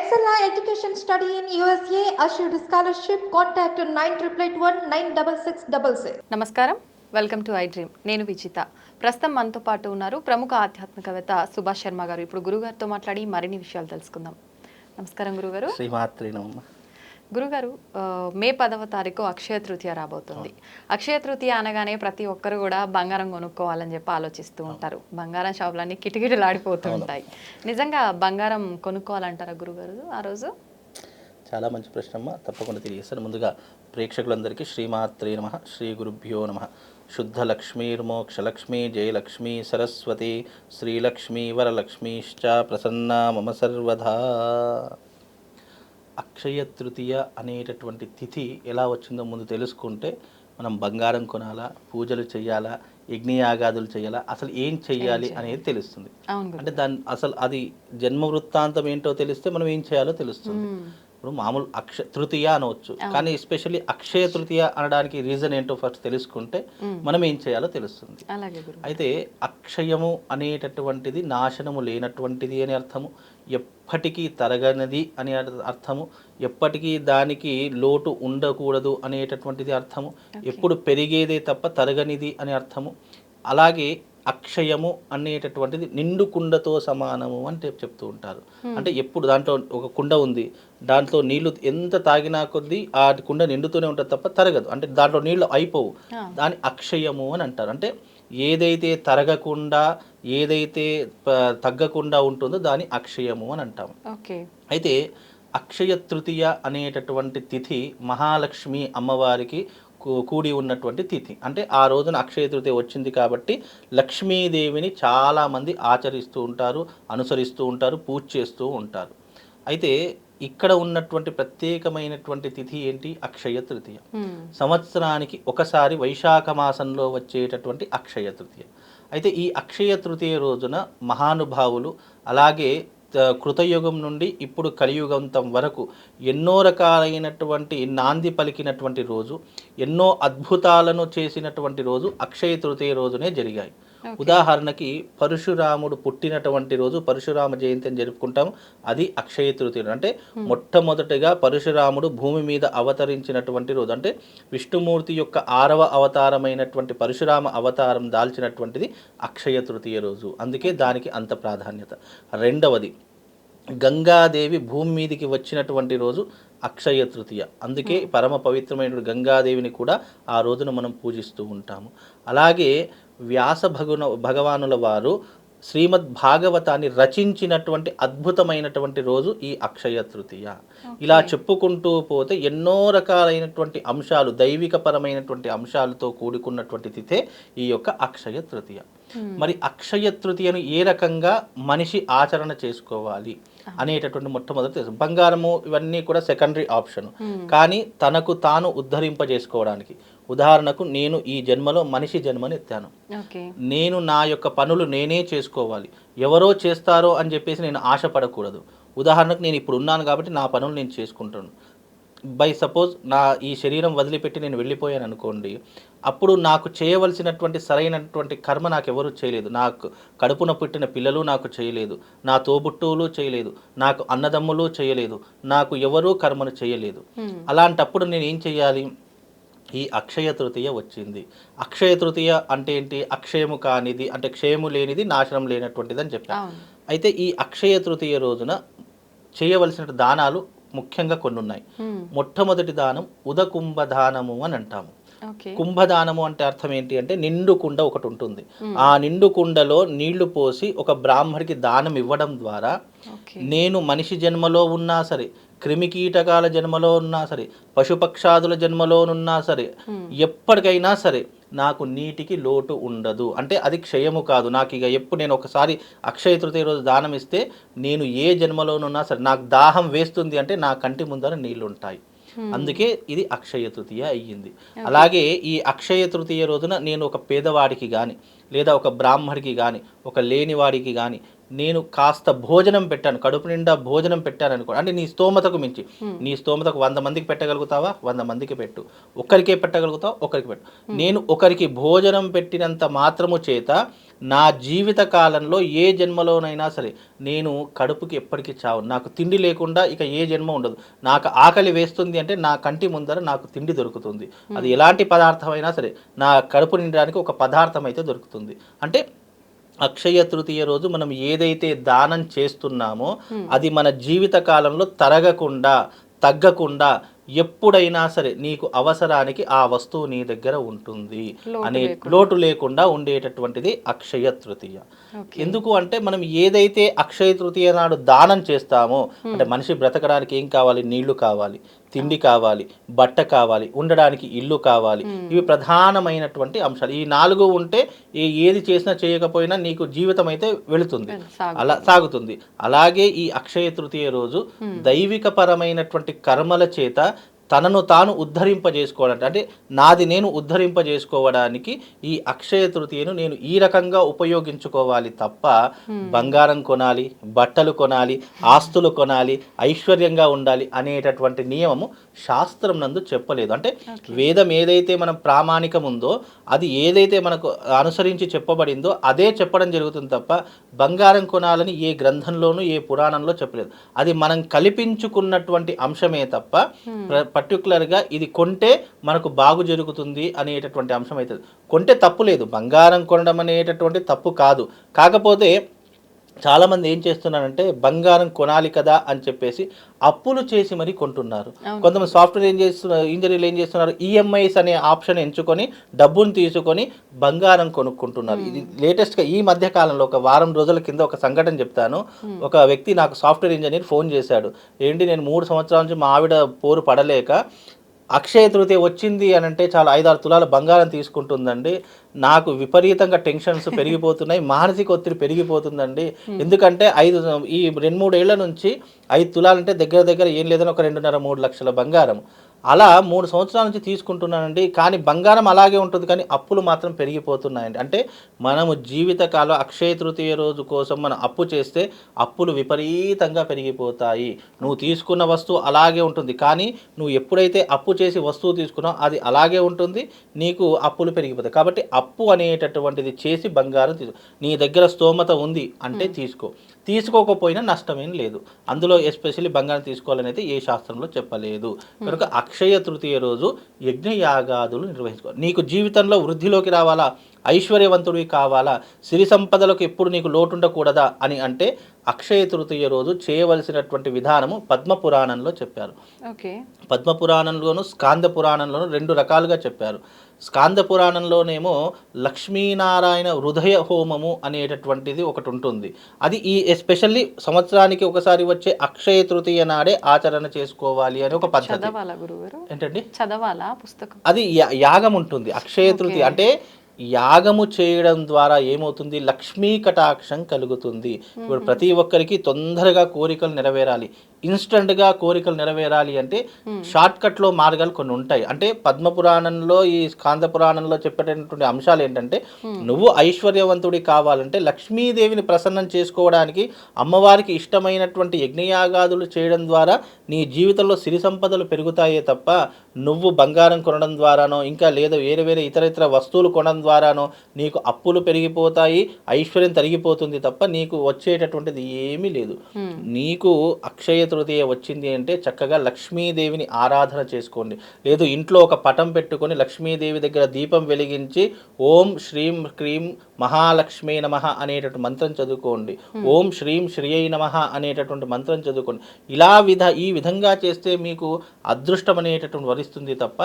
Excella Education Study in USA assured scholarship. Contact 9881 నమస్కారం, welcome to I dream. నేను విజిత. ప్రస్తుతం మనతో పాటు ఉన్నారు ప్రముఖ ఆధ్యాత్మికవేత్త సుభాష్ శర్మ గారు. ఇప్పుడు గురుగారితో మాట్లాడి మరిన్ని విషయాలు తెలుసుకుందాం. నమస్కారం గురుగారు. శ్రీమాత్రి నమః. గురుగారు, మే 10వ తారీఖు అక్షయ తృతీయ రాబోతుంది. అక్షయ తృతీయ అనగానే ప్రతి ఒక్కరు కూడా బంగారం కొనుక్కోవాలని చెప్పి ఆలోచిస్తూ ఉంటారు. బంగారం షాపులన్నీ కిటకిటలాడిపోతూ ఉంటాయి. నిజంగా బంగారం కొనుక్కోవాలంటారా గురుగారు ఆ రోజు? చాలా మంచి ప్రశ్న అమ్మ, తప్పకుండా తెలియజేస్తాను. ముందుగా ప్రేక్షకులందరికీ శ్రీమాత్రే నమః, శ్రీ గురుభ్యో నమః. శుద్ధ లక్ష్మీర్మోక్షలక్ష్మీ జయలక్ష్మీ సరస్వతి శ్రీలక్ష్మీ వరలక్ష్మీశ్చ ప్రసన్నా మమ సర్వదా. అక్షయ తృతీయ అనేటటువంటి తిథి ఎలా వచ్చిందో ముందు తెలుసుకుంటే మనం బంగారం కొనాలా, పూజలు చేయాలా, యజ్ఞయాగాదులు చేయాలా, అసలు ఏం చెయ్యాలి అనేది తెలుస్తుంది. అంటే దాని అసలు అది జన్మ వృత్తాంతం ఏంటో తెలిస్తే మనం ఏం చేయాలో తెలుస్తుంది. ఇప్పుడు మామూలు తృతీయ అనవచ్చు, కానీ ఎస్పెషల్లీ అక్షయ తృతీయ అనడానికి రీజన్ ఏంటో ఫస్ట్ తెలుసుకుంటే మనం ఏం చేయాలో తెలుస్తుంది. అయితే అక్షయము అనేటటువంటిది నాశనము లేనటువంటిది అని అర్థము, ఎప్పటికీ తరగనిది అని అర్థము, ఎప్పటికీ దానికి లోటు ఉండకూడదు అనేటటువంటిది అర్థము, ఎప్పుడు పెరిగేదే తప్ప తరగనిది అని అర్థము. అలాగే అక్షయము అనేటటువంటిది నిండు కుండతో సమానము అని చెప్తూ ఉంటారు. అంటే ఎప్పుడు దాంట్లో ఒక కుండ ఉంది, దాంట్లో నీళ్లు ఎంత తాగినా కొద్దీ ఆ కుండ నిండుతూనే ఉంటుంది తప్ప తరగదు, అంటే దాంట్లో నీళ్లు అయిపోవు, దాని అక్షయము అని అంటారు. అంటే ఏదైతే తరగకుండా ఏదైతే తగ్గకుండా ఉంటుందో దాని అక్షయము అని అంటాము. అయితే అక్షయ తృతీయ అనేటటువంటి తిథి మహాలక్ష్మి అమ్మవారికి కూడి ఉన్నటువంటి తిథి. అంటే ఆ రోజున అక్షయ తృతీయ వచ్చింది కాబట్టి లక్ష్మీదేవిని చాలామంది ఆచరిస్తూ ఉంటారు, అనుసరిస్తూ ఉంటారు, పూజ చేస్తూ ఉంటారు. అయితే ఇక్కడ ఉన్నటువంటి ప్రత్యేకమైనటువంటి తిథి ఏంటి? అక్షయ తృతీయ. సంవత్సరానికి ఒకసారి వైశాఖ మాసంలో వచ్చేటటువంటి అక్షయ తృతీయ. అయితే ఈ అక్షయ తృతీయ రోజున మహానుభావులు, అలాగే కృతయుగం నుండి ఇప్పుడు కలియుగంతం వరకు ఎన్నో రకాలైనటువంటి నాంది పలికినటువంటి రోజు, ఎన్నో అద్భుతాలను చేసినటువంటి రోజు అక్షయ తృతీయ రోజునే జరిగాయి. ఉదాహరణకి పరశురాముడు పుట్టినటువంటి రోజు పరశురామ జయంతి అని జరుపుకుంటాము, అది అక్షయ తృతీయ. అంటే మొట్టమొదటిగా పరశురాముడు భూమి మీద అవతరించినటువంటి రోజు, అంటే విష్ణుమూర్తి యొక్క 6వ అవతారమైనటువంటి పరశురామ అవతారం దాల్చినటువంటిది అక్షయ తృతీయ రోజు, అందుకే దానికి అంత ప్రాధాన్యత. రెండవది, గంగాదేవి భూమి మీదికి వచ్చినటువంటి రోజు అక్షయ తృతీయ, అందుకే పరమ పవిత్రమైన గంగాదేవిని కూడా ఆ రోజున మనం పూజిస్తూ ఉంటాము. అలాగే వ్యాస భగవానుల వారు శ్రీమద్ భాగవతాన్ని రచించినటువంటి అద్భుతమైనటువంటి రోజు ఈ అక్షయ తృతీయ. ఇలా చెప్పుకుంటూ పోతే ఎన్నో రకాలైనటువంటి అంశాలు, దైవికపరమైనటువంటి అంశాలతో కూడుకున్నటువంటి తిథే ఈ యొక్క అక్షయ తృతీయ. మరి అక్షయ తృతీయను ఏ రకంగా మనిషి ఆచరణ చేసుకోవాలి అనేటటువంటి మొట్టమొదటి తెలుసు. బంగారము ఇవన్నీ కూడా సెకండరీ ఆప్షన్, కానీ తనకు తాను ఉద్ధరింపజేసుకోవడానికి, ఉదాహరణకు నేను ఈ జన్మలో మనిషి జన్మని ఎత్తాను, నేను నా యొక్క పనులు నేనే చేసుకోవాలి, ఎవరో చేస్తారో అని చెప్పేసి నేను ఆశపడకూడదు. ఉదాహరణకు నేను ఇప్పుడు ఉన్నాను కాబట్టి నా పనులు నేను చేసుకుంటాను. బై సపోజ్ నా ఈ శరీరం వదిలిపెట్టి నేను వెళ్ళిపోయాను అనుకోండి, అప్పుడు నాకు చేయవలసినటువంటి సరైనటువంటి కర్మ నాకు ఎవరు చేయలేదు, నాకు కడుపున పుట్టిన పిల్లలు నాకు చేయలేదు, నా తోబుట్టువులు చేయలేదు, నాకు అన్నదమ్ములు చేయలేదు, నాకు ఎవరూ కర్మను చేయలేదు. అలాంటప్పుడు నేను ఏం చేయాలి? ఈ అక్షయ తృతీయ వచ్చింది. అక్షయ తృతీయ అంటే ఏంటి? అక్షయము కానిది, అంటే క్షయము లేనిది, నాశనం లేనటువంటిది అని చెప్పాను. అయితే ఈ అక్షయ తృతీయ రోజున చేయవలసిన దానాలు ముఖ్యంగా కొన్ని ఉన్నాయి. మొట్టమొదటి దానం ఉదకుంభదానము అని అంటాము. కుంభదానము అంటే అర్థం ఏంటి అంటే, నిండు కుండ ఒకటి ఉంటుంది, ఆ నిండు కుండలో నీళ్లు పోసి ఒక బ్రాహ్మడికి దానం ఇవ్వడం ద్వారా నేను మనిషి జన్మలో ఉన్నా సరే, క్రిమికీటకాల జన్మలో ఉన్నా సరే, పశుపక్షాదుల జన్మలోనున్నా సరే, ఎప్పటికైనా సరే నాకు నీటికి లోటు ఉండదు. అంటే అది క్షయము కాదు. నాకు ఇక ఎప్పుడు నేను ఒకసారి అక్షయ తృతీయ రోజు దానం ఇస్తే నేను ఏ జన్మలోనున్నా సరే నాకు దాహం వేస్తుంది అంటే నా కంటి ముందర నీళ్లు ఉంటాయి. అందుకే ఇది అక్షయ తృతీయ అయ్యింది. అలాగే ఈ అక్షయ తృతీయ రోజున నేను ఒక పేదవాడికి కానీ, లేదా ఒక బ్రాహ్మడికి కానీ, ఒక లేనివాడికి కానీ నేను కాస్త భోజనం పెట్టాను, కడుపు నిండా భోజనం పెట్టాను అనుకో, అంటే నీ స్తోమతకు మించి, నీ స్తోమతకు 100 మందికి పెట్టగలుగుతావా, 100 మందికి పెట్టు. ఒక్కరికే పెట్టగలుగుతావా, ఒక్కరికి పెట్టు. నేను ఒకరికి భోజనం పెట్టినంత మాత్రము చేత నా జీవిత కాలంలో ఏ జన్మలోనైనా సరే నేను కడుపుకి ఎప్పటికీ చావు, నాకు తిండి లేకుండా ఇక ఏ జన్మ ఉండదు. నాకు ఆకలి వేస్తుంది అంటే నా కంటి ముందర నాకు తిండి దొరుకుతుంది. అది ఎలాంటి పదార్థమైనా సరే నా కడుపు నిండడానికి ఒక పదార్థం అయితే దొరుకుతుంది. అంటే అక్షయ తృతీయ రోజు మనం ఏదైతే దానం చేస్తున్నామో అది మన జీవిత కాలంలో తరగకుండా, తగ్గకుండా, ఎప్పుడైనా సరే నీకు అవసరానికి ఆ వస్తువు నీ దగ్గర ఉంటుంది అనే లోటు లేకుండా ఉండేటటువంటిది అక్షయ తృతీయ. ఎందుకు అంటే మనం ఏదైతే అక్షయ తృతీయ నాడు దానం చేస్తామో, అంటే మనిషి బ్రతకడానికి ఏం కావాలి, నీళ్లు కావాలి, తిండి కావాలి, బట్ట కావాలి, ఉండడానికి ఇల్లు కావాలి. ఇవి ప్రధానమైనటువంటి అంశాలు. ఈ 4 ఉంటే ఏది చేసినా చేయకపోయినా నీకు జీవితం అయితే వెళుతుంది, అలా సాగుతుంది. అలాగే ఈ అక్షయ తృతీయ రోజు దైవిక పరమైనటువంటి కర్మల చేత తనను తాను ఉద్ధరింపజేసుకోవడానికి, అంటే నాది నేను ఉద్ధరింపజేసుకోవడానికి ఈ అక్షయ తృతీయను నేను ఈ రకంగా ఉపయోగించుకోవాలి తప్ప బంగారం కొనాలి, బట్టలు కొనాలి, ఆస్తులు కొనాలి, ఐశ్వర్యంగా ఉండాలి అనేటటువంటి నియమము శాస్త్రం నందు చెప్పలేదు. అంటే వేదం ఏదైతే మనం ప్రామాణికం ఉందో, అది ఏదైతే మనకు అనుసరించి చెప్పబడిందో అదే చెప్పడం జరుగుతుంది తప్ప బంగారం కొనాలని ఏ గ్రంథంలోనూ ఏ పురాణంలో చెప్పలేదు. అది మనం కల్పించుకున్నటువంటి అంశమే తప్ప పర్టికులర్గా ఇది కొంటే మనకు బాగు జరుగుతుంది అనేటటువంటి అంశం అవుతుంది. కొంటే తప్పు లేదు, బంగారం కొనడం అనేటటువంటి తప్పు కాదు. కాకపోతే చాలామంది ఏం చేస్తున్నారంటే బంగారం కొనాలి కదా అని చెప్పేసి అప్పులు చేసి మరీ కొంటున్నారు. కొంతమంది సాఫ్ట్వేర్ ఇంజనీర్లు ఏం చేస్తున్నారు, ఈఎంఐస్ అనే ఆప్షన్ ఎంచుకొని డబ్బును తీసుకొని బంగారం కొనుక్కుంటున్నారు. ఇది లేటెస్ట్గా ఈ మధ్య కాలంలో ఒక వారం రోజుల కింద ఒక సంఘటన చెప్తాను. ఒక వ్యక్తి నాకు సాఫ్ట్వేర్ ఇంజనీర్ ఫోన్ చేశాడు. ఏంటి, నేను 3 సంవత్సరాల నుంచి మా ఆవిడ పోరు పడలేక అక్షయ తృతీయ వచ్చింది అని అంటే చాలా 5-6 తులాల బంగారం తీసుకుంటుందండి. నాకు విపరీతంగా టెన్షన్స్ పెరిగిపోతున్నాయి, మానసిక ఒత్తిడి పెరిగిపోతుందండి. ఎందుకంటే ఈ 2-3 ఏళ్ల నుంచి 5 తులాలంటే దగ్గర దగ్గర ఏం లేదని ఒక 2.5-3 లక్షల బంగారం. అలా 3 సంవత్సరాల నుంచి తీసుకుంటున్నానండి. కానీ బంగారం అలాగే ఉంటుంది, కానీ అప్పులు మాత్రం పెరిగిపోతున్నాయండి. అంటే మనము జీవితకాలం అక్షయ తృతీయ రోజు కోసం మనం అప్పు చేస్తే అప్పులు విపరీతంగా పెరిగిపోతాయి. నువ్వు తీసుకున్న వస్తువు అలాగే ఉంటుంది, కానీ నువ్వు ఎప్పుడైతే అప్పు చేసి వస్తువు తీసుకున్నావు అది అలాగే ఉంటుంది, నీకు అప్పులు పెరిగిపోతాయి. కాబట్టి అప్పు అనేటటువంటిది చేసి బంగారం నీ దగ్గర స్తోమత ఉంది అంటే తీసుకోకపోయినా నష్టమేం లేదు. అందులో ఎస్పెషల్లీ బంగారం తీసుకోవాలనేది ఏ శాస్త్రంలో చెప్పలేదు. కనుక అక్షయ తృతీయ రోజు యజ్ఞయాగాదులు నిర్వహించుకోవాలి. నీకు జీవితంలో వృద్ధిలోకి రావాలా, ఐశ్వర్యవంతుడివి కావాలా, సిరి సంపదలకు ఎప్పుడు నీకు లోటు ఉండకూడదా అని అంటే అక్షయ తృతీయ రోజు చేయవలసినటువంటి విధానము పద్మపురాణంలో చెప్పారు. పద్మపురాణంలోను స్కాంద పురాణంలోను 2 రకాలుగా చెప్పారు. స్కాంద పురాణంలోనేమో లక్ష్మీనారాయణ హృదయ హోమము అనేటటువంటిది ఒకటి ఉంటుంది. అది ఎస్పెషల్లీ సంవత్సరానికి ఒకసారి వచ్చే అక్షయ తృతీయ నాడే ఆచరణ చేసుకోవాలి అని ఒక పద్ధతి. ఏంటండి, చదవాలా పుస్తకం? అది యాగం ఉంటుంది. అక్షయ తృతీయ అంటే యాగము చేయడం ద్వారా ఏమవుతుంది, లక్ష్మీ కటాక్షం కలుగుతుంది. ఇప్పుడు ప్రతి ఒక్కరికి తొందరగా కోరికలు నెరవేరాలి, ఇన్స్టెంట్గా కోరికలు నెరవేరాలి అంటే షార్ట్ కట్లో మార్గాలు కొన్ని ఉంటాయి. అంటే పద్మపురాణంలో ఈ స్కాంద పురాణంలో చెప్పేటటువంటి అంశాలు ఏంటంటే, నువ్వు ఐశ్వర్యవంతుడి కావాలంటే లక్ష్మీదేవిని ప్రసన్నం చేసుకోవడానికి అమ్మవారికి ఇష్టమైనటువంటి యజ్ఞయాగాదులు చేయడం ద్వారా నీ జీవితంలో సిరి సంపదలు పెరుగుతాయే తప్ప నువ్వు బంగారం కొనడం ద్వారానో ఇంకా లేదా వేరే ఇతర వస్తువులు కొనడం ద్వారానో నీకు అప్పులు పెరిగిపోతాయి, ఐశ్వర్యం తరిగిపోతుంది తప్ప నీకు వచ్చేటటువంటిది ఏమీ లేదు. నీకు అక్షయ తృతీయ వచ్చింది అంటే చక్కగా లక్ష్మీదేవిని ఆరాధన చేసుకోండి. లేదు ఇంట్లో ఒక పటం పెట్టుకొని లక్ష్మీదేవి దగ్గర దీపం వెలిగించి ఓం శ్రీం క్రీం మహాలక్ష్మీ నమః అనేటటువంటి మంత్రం చదువుకోండి. ఓం శ్రీం శ్రీయై నమః అనేటటువంటి మంత్రం చదువుకోండి. ఈ విధంగా చేస్తే మీకు అదృష్టం అనేటటువంటి వరిస్తుంది తప్ప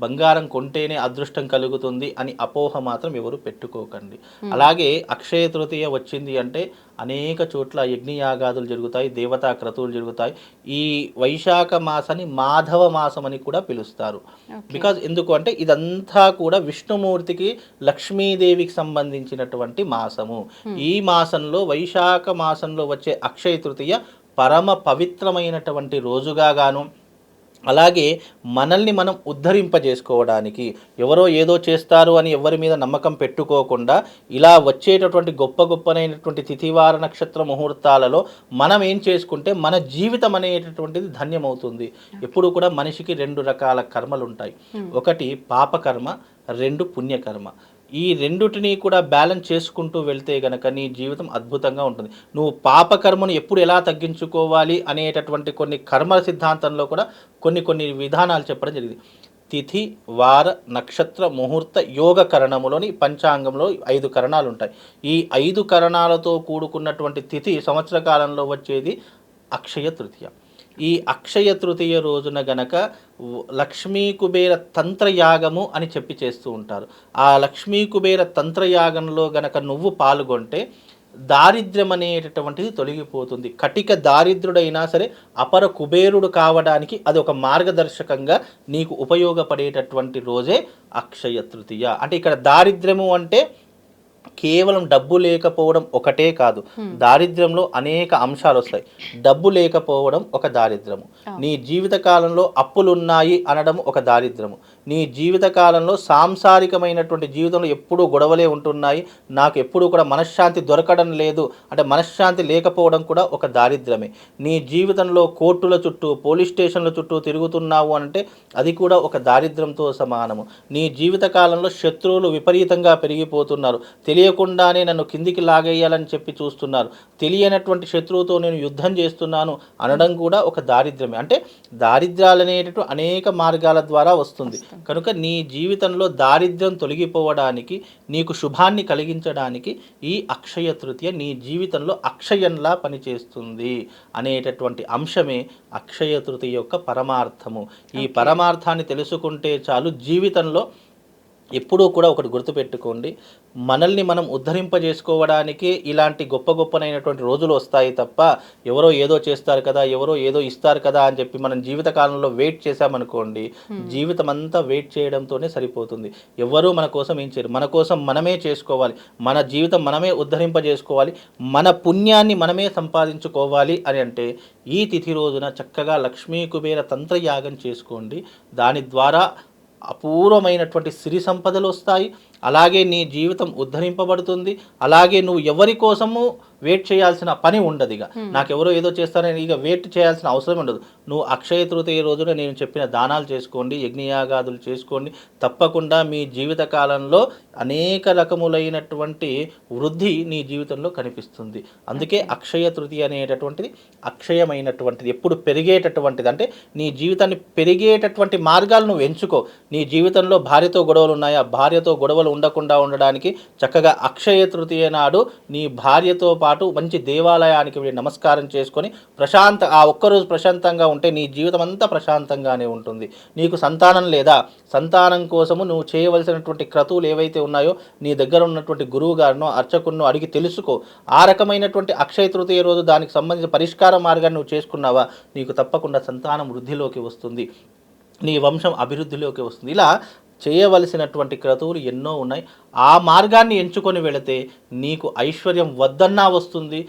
బంగారం కొంటేనే అదృష్టం కలుగుతుంది అని అపోహ మాత్రం ఎవరు పెట్టుకోకండి. అలాగే అక్షయ తృతీయ వచ్చింది అంటే అనేక చోట్ల యజ్ఞయాగాదులు జరుగుతాయి, దేవతా క్రతువులు జరుగుతాయి. ఈ వైశాఖ మాసాన్ని మాధవ మాసం అని కూడా పిలుస్తారు. బికాజ్ ఎందుకు అంటే ఇదంతా కూడా విష్ణుమూర్తికి లక్ష్మీదేవికి సంబంధించినటువంటి మాసము. ఈ మాసంలో వైశాఖ మాసంలో వచ్చే అక్షయ తృతీయ పరమ పవిత్రమైనటువంటి రోజుగా గాను అలాగే మనల్ని మనం ఉద్ధరింపజేసుకోవడానికి ఎవరో ఏదో చేస్తారు అని ఎవరి మీద నమ్మకం పెట్టుకోకుండా ఇలా వచ్చేటటువంటి గొప్పనైనటువంటి తిథివార నక్షత్ర ముహూర్తాలలో మనం ఏం చేసుకుంటే మన జీవితం అనేటటువంటిది ధన్యమవుతుంది. ఎప్పుడు కూడా మనిషికి 2 రకాల కర్మలు ఉంటాయి. ఒకటి పాపకర్మ, 2 పుణ్యకర్మ. ఈ రెండుటిని కూడా బ్యాలెన్స్ చేసుకుంటూ వెళ్తే గనక నీ జీవితం అద్భుతంగా ఉంటుంది. నువ్వు పాపకర్మను ఎప్పుడు ఎలా తగ్గించుకోవాలి అనేటటువంటి కొన్ని కర్మ సిద్ధాంతంలో కూడా కొన్ని విధానాలు చెప్పడం జరిగింది. తిథి, వార, నక్షత్ర, ముహూర్త, యోగ కరణములోని పంచాంగంలో 5 కరణాలు ఉంటాయి. ఈ 5 కరణాలతో కూడుకున్నటువంటి తిథి సంవత్సర కాలంలో వచ్చేది అక్షయ తృతీయ. ఈ అక్షయ తృతీయ రోజున గనక లక్ష్మీ కుబేర తంత్రయాగము అని చెప్పి చేస్తూ ఉంటారు. ఆ లక్ష్మీ కుబేర తంత్రయాగంలో గనక నువ్వు పాల్గొంటే దారిద్ర్యం అనేటటువంటిది తొలగిపోతుంది. కటిక దారిద్రుడైనా సరే అపర కుబేరుడు కావడానికి అది ఒక మార్గదర్శకంగా నీకు ఉపయోగపడేటటువంటి రోజే అక్షయ తృతీయ. అంటే ఇక్కడ దారిద్ర్యము అంటే కేవలం డబ్బు లేకపోవడం ఒకటే కాదు, దారిద్ర్యంలో అనేక అంశాలు వస్తాయి. డబ్బు లేకపోవడం ఒక దారిద్రము, నీ జీవిత కాలంలో అప్పులున్నాయి అనడం ఒక దారిద్రము, నీ జీవిత కాలంలో సాంసారికమైనటువంటి జీవితంలో ఎప్పుడూ గొడవలే ఉంటున్నాయి, నాకు ఎప్పుడూ కూడా మనశ్శాంతి దొరకడం లేదు అంటే మనశ్శాంతి లేకపోవడం కూడా ఒక దారిద్రమే. నీ జీవితంలో కోర్టుల చుట్టూ పోలీస్ స్టేషన్ల చుట్టూ తిరుగుతున్నావు అంటే అది కూడా ఒక దారిద్రంతో సమానము. నీ జీవిత కాలంలో శత్రువులు విపరీతంగా పెరిగిపోతున్నారు, తెలియకుండానే నన్ను కిందికి లాగేయాలని చెప్పి చూస్తున్నారు, తెలియనటువంటి శత్రువుతో నేను యుద్ధం చేస్తున్నాను అనడం కూడా ఒక దారిద్ర్యమే. అంటే దారిద్ర్యాలు అనేటటువంటి అనేక మార్గాల ద్వారా వస్తుంది. కనుక నీ జీవితంలో దారిద్ర్యం తొలగిపోవడానికి, నీకు శుభాన్ని కలిగించడానికి ఈ అక్షయ తృతీయ నీ జీవితంలో అక్షయంలా పనిచేస్తుంది అనేటటువంటి అంశమే అక్షయ తృతీయ యొక్క పరమార్థము. ఈ పరమార్థాన్ని తెలుసుకుంటే చాలు. జీవితంలో ఎప్పుడూ కూడా ఒకటి గుర్తుపెట్టుకోండి, మనల్ని మనం ఉద్ధరింపజేసుకోవడానికి ఇలాంటి గొప్పనైనటువంటి రోజులు వస్తాయి తప్ప ఎవరో ఏదో చేస్తారు కదా, ఎవరో ఏదో ఇస్తారు కదా అని చెప్పి మనం జీవితకాలంలో వెయిట్ చేశామనుకోండి, జీవితం అంతా వెయిట్ చేయడంతోనే సరిపోతుంది. ఎవరూ మన కోసం ఏం చేయరు, మన కోసం మనమే చేసుకోవాలి, మన జీవితం మనమే ఉద్ధరింపజేసుకోవాలి, మన పుణ్యాన్ని మనమే సంపాదించుకోవాలి అని అంటే ఈ తిథి రోజున చక్కగా లక్ష్మీ కుబేర తంత్రయాగం చేసుకోండి. దాని ద్వారా అపూర్వమైనటువంటి సిరి సంపదలు వస్తాయి. అలాగే నీ జీవితం ఉద్ధరింపబడుతుంది. అలాగే నువ్వు ఎవరి కోసము వెయిట్ చేయాల్సిన పని ఉండదు. ఇక నాకెవరో ఏదో చేస్తారని ఇక వెయిట్ చేయాల్సిన అవసరం ఉండదు. నువ్వు అక్షయ తృతీయ రోజున నేను చెప్పిన దానాలు చేసుకోండి, యజ్ఞయాగాదులు చేసుకోండి. తప్పకుండా మీ జీవిత కాలంలో అనేక రకములైనటువంటి వృద్ధి నీ జీవితంలో కనిపిస్తుంది. అందుకే అక్షయ తృతీయ అనేటటువంటిది అక్షయమైనటువంటిది, ఎప్పుడు పెరిగేటటువంటిది. అంటే నీ జీవితాన్ని పెరిగేటటువంటి మార్గాలు నువ్వు ఎంచుకో. నీ జీవితంలో భార్యతో గొడవలు ఉన్నాయా, భార్యతో గొడవలు ఉండకుండా ఉండడానికి చక్కగా అక్షయ తృతీయ నాడు నీ భార్యతో పాటు మంచి దేవాలయానికి వెళ్ళి నమస్కారం చేసుకొని ఆ ఒక్కరోజు ప్రశాంతంగా ఉంటే నీ జీవితం అంతా ప్రశాంతంగానే ఉంటుంది. నీకు సంతానం లేదా, సంతానం కోసము నువ్వు చేయవలసినటువంటి క్రతువులు ఏవైతే ఉన్నాయో నీ దగ్గర ఉన్నటువంటి గురువు గారినో అర్చకున్నో అడిగి తెలుసుకో. ఆ రకమైనటువంటి అక్షయ తృతీయ రోజు దానికి సంబంధించిన పరిష్కార మార్గాన్ని నువ్వు చేసుకున్నావా, నీకు తప్పకుండా సంతానం వృద్ధిలోకి వస్తుంది, నీ వంశం అభివృద్ధిలోకి వస్తుంది. ఇలా చేయవలసినటువంటి క్రతువులు ఎన్నో ఉన్నాయి. ఆ మార్గాన్ని ఎంచుకొని వెళితే నీకు ఐశ్వర్యం వద్దన్నా వస్తుంది,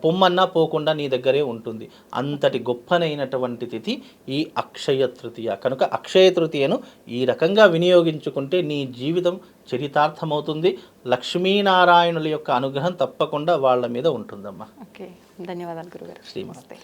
పొమ్మన్నా పోకుండా నీ దగ్గరే ఉంటుంది. అంతటి గొప్పనైనటువంటి తిథి ఈ అక్షయ తృతీయ. కనుక అక్షయ తృతీయను ఈ రకంగా వినియోగించుకుంటే నీ జీవితం చరితార్థమవుతుంది. లక్ష్మీనారాయణుల యొక్క అనుగ్రహం తప్పకుండా వాళ్ళ మీద ఉంటుందమ్మా. ఓకే, ధన్యవాదాలు గురుగారు. శ్రీమస్తే.